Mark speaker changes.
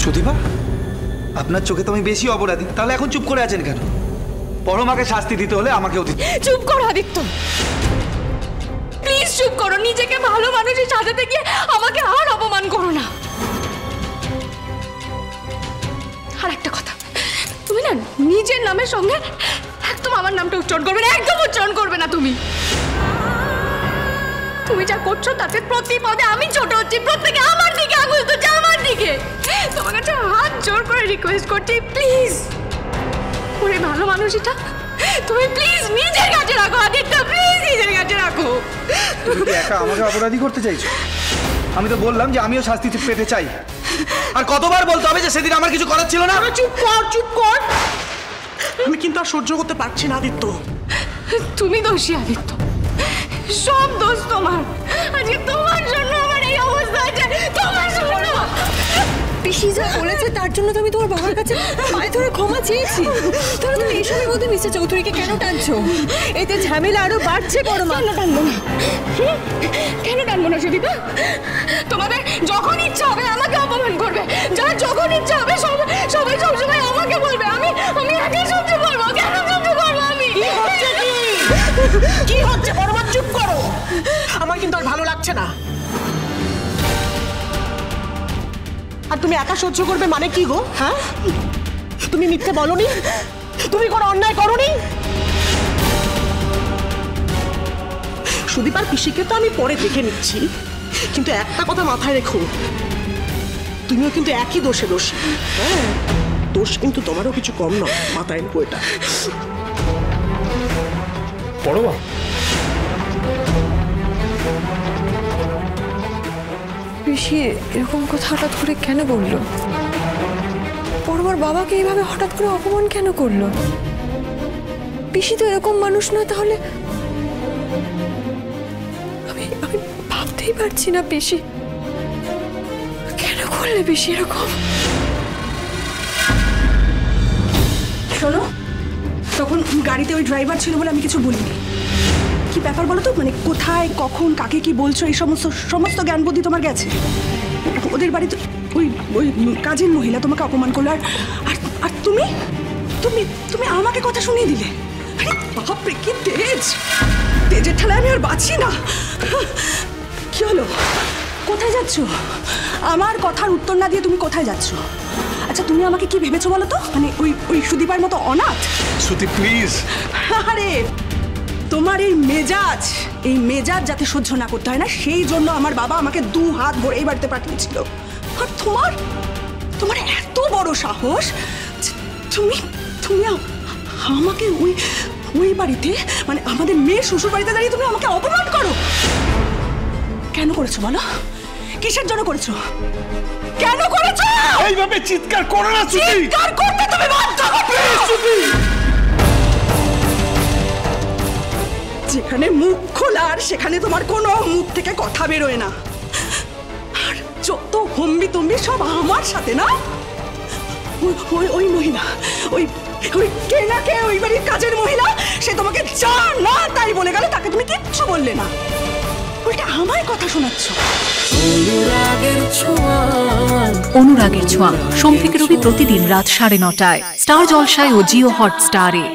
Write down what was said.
Speaker 1: সুদীপা, আপনার চোখে তো আমি বেশি অপরাধী, তাহলে এখন চুপ করে আছেন কেন? পরমাকে শাস্তি দিতে হলে আমাকেও দিতে।
Speaker 2: চুপ করো আদিত্য, প্লিজ চুপ করো। নিজেকে ভালো মানুষের সাজাতে গিয়ে আমাকে আর অপমান করো না। আর একটা কথা, তুমি না নিজের নামের সঙ্গে একদম আমার নামটা উচ্চারণ করবে না, একদম উচ্চারণ করবে না। তুমি তুমি যা করছো তাতে প্রতি পদে আমি ছোট হচ্ছি, প্রত্যেকে আমার দিকে আঙুল তুলছে, আমার দিকে। তোমার কাছে হাত জোর করে রিকোয়েস্ট করছি, প্লিজ ওরে ভালো মানুষটা তুমি প্লিজ নিজের কাছে রাখো আদিত্য, প্লিজ নিজের কাছে রাখো।
Speaker 1: তুমি কি একা আমাকে অপরাধী করতে চাইছো? আমি তো বললাম যে আমিও শাস্তি পেতে চাই। আর কতবার বলতে হবে যে সেদিন আমার কিছু করার ছিল না?
Speaker 3: চুপ কর, চুপ কর। আমি কিন্তু আর সহ্য করতে পারছি না আদিত্য।
Speaker 2: তুমি দোষী আদিত্য, সব দোষ তোমার। আজকে তোমার জন্য আমার এই অবস্থা হয়েছে, তোমার জন্য।
Speaker 4: পিসি যা বলেছে তার জন্য তো আমি তোমার বাবার কাছে পায়ে ধরে ক্ষমা চেয়েছি। তাহলে তুমি এসবের মধ্যে মিস্টার চৌধুরীকে কেন টানছো? এতে ঝামেলা আরো বাড়ছে। বড় মা,
Speaker 2: কেন টানবো না? কেন টানবো না সুদীপা? তোমাদের যখন ইচ্ছা হবে আমাকে অপমান করবে, যার যখন ইচ্ছা হবে সবাই সবসময় আমাকে বলবে। আমি একই সহ্য করবো। কেন সহ্য করবো আমি?
Speaker 3: কি হচ্ছে বড় মা? চুপ করো, আমার কিন্তু আর ভালো লাগছে না। আর তুমি একা সহ্য করবে মানে কি গো? হ্যাঁ, তুমি মিথ্যে বলনি, তুমি কোনো অন্যায় করনি। সুদীপার পিসিকে তো আমি পরে দেখে নিচ্ছি, কিন্তু একটা কথা মাথায় রেখো, তুমিও কিন্তু একই দোষে দোষী। হ্যাঁ, দোষ কিন্তু তোমারও কিছু কম নয়, মাথায় রেখো এটা।
Speaker 5: বড় মা,
Speaker 4: পিসি এরকম কথা হঠাৎ করে কেন বললো? বড়মার বাবাকে এইভাবে হঠাৎ করে অপমান কেন করলো? পিসি তো এরকম মানুষ না। তাহলে আমি ভাবতেই পারছি না পিসি কেন করলে পিসি এরকম।
Speaker 6: শোনো, তখন গাড়িতে ওই ড্রাইভার ছিল বলে আমি কিছু বলিনি। কি ব্যাপার বলো তো, মানে কোথায় কখন কাকে কি বলছো এই সমস্ত জ্ঞান বুদ্ধি তোমার গেছে। ওদের বাড়িতে ওই ওই কাজের মহিলা তোমাকে অপমান করলো, আর তুমি তুমি তুমি আমাকে কথা শুনিয়ে দিলে। আরে বাপরে, কি তেজের ঠেলায় আমি আর বাঁচি না। কি হলো, কোথায় যাচ্ছ? আমার কথার উত্তর না দিয়ে তুমি কোথায় যাচ্ছ? আচ্ছা, তুমি আমাকে কি ভেবেছো বলো তো? মানে ওই সুদীপার মতো অনাথ?
Speaker 1: সুতি প্লিজ।
Speaker 6: আরে তোমার এই মেজাজ যাতে সহ্য না করতে হয় না, সেই জন্য আমার বাবা আমাকে 2 হাত ভরে এই বাড়িতে পাঠিয়েছিল। আর তোমার এত বড় সাহস, তুমি আমাকে ওই বাড়িতে, মানে আমাদের মেয়ে শ্বশুর বাড়িতে দাঁড়িয়ে তুমি আমাকে অপমান করো। কেন করেছো বলো? কিসের জন্য করেছো? কেন করেছো?
Speaker 5: এইভাবে চিৎকার করো না সুতি।
Speaker 6: চিৎকার করতে তুমি বাধ্য করছো সুতি। যেখানে মুখ খোলার সেখানে তোমার কোনো মুখ থেকে কথা বেরোয় না। আর যত হম্বি তম্বি সব আমার সাথে না। ওই মহিলা, ওই কে না কে, ওই বাড়ির কাজের মহিলা, সে তোমাকে যা না তাই বলে গেল, তাকে তুমি কিচ্ছু বললে না, উল্টে আমায় কথা শোনাচ্ছ।
Speaker 7: অনুরাগের ছোঁয়া সোম থেকে রবি প্রতিদিন রাত 9:30টায় স্টার জলসায় ও জিও হটস্টারে।